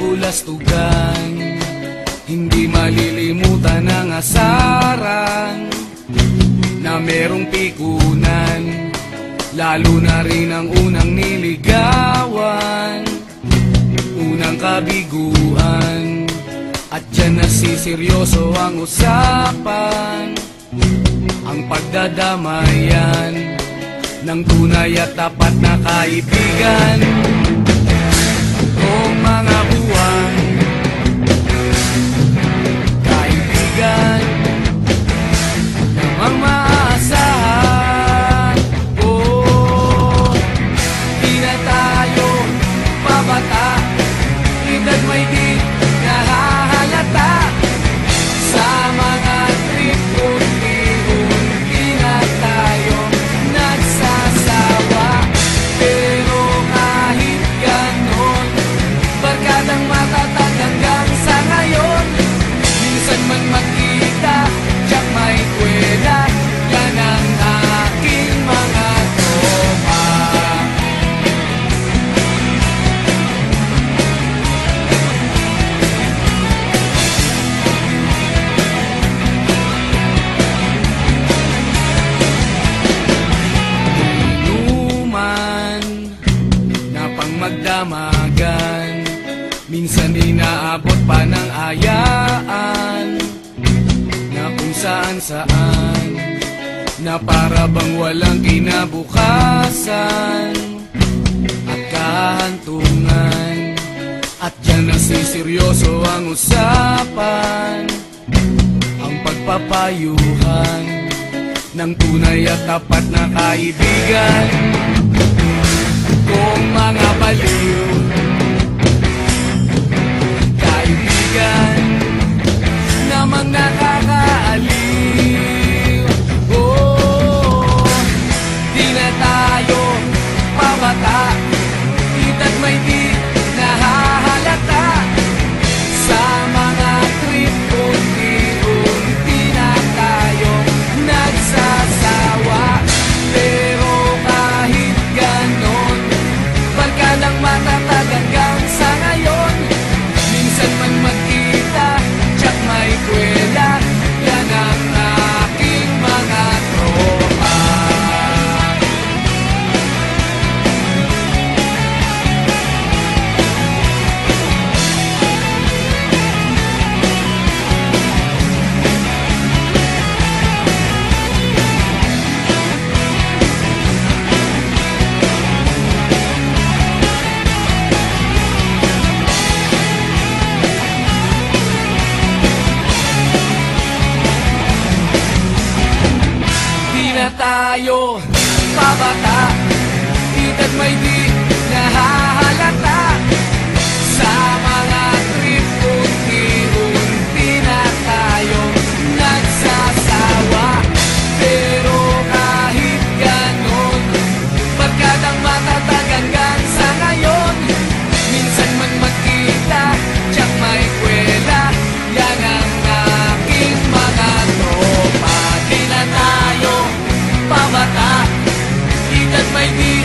kabulastugan, hindi malilimutan ang asaran na merong pikunan, lalo na rin ang unang niligawan, unang kabiguan. At dyan nasiseryoso ang usapan, ang pagdadamayan ng tunay at tapat na kaibigan. Kung mga buwan, kaibigan namang maaasahan. Oh, di na tayo pabata, edad may di nahahalata. Sa mga trip unti-unti na tayo nagsasawa. Pero kahit ganon, barkadang matatag hanggang sa ngayon. Minsan man magkita, tiyak may kwela, yan ang aking mga tropa. Inuman na pang magdamagan, minsan inaabot pa ng ayaan, na kung saan-saan, na para bang walang kinabukasan at kahantungan. At dyan nasiseryoso ang usapan, ang pagpapayuhan ng tunay at tapat na kaibigan. Kung mga baliw, kaibigan namang nakakaaliw. Oh, di na tayo pabata, edad may di nahahalata. Sa mga trip unti-unti na tayo nagsasawa. Pero kahit ganon, barkadang matatag hanggang sa ngayon. Minsan man magkita, tiyak may kwela, yan ang aking mga tropa. Di na tayo pabata, edad may di nahahalata. Sa mga trip unti-unti na tayo nagsasawa. Pero kahit ganon, barkadang matatag hanggang sa ngayon. Minsan man magkita, tiyak may kwela, yan ang aking mga tropa. Di na tayo pabata, edad may di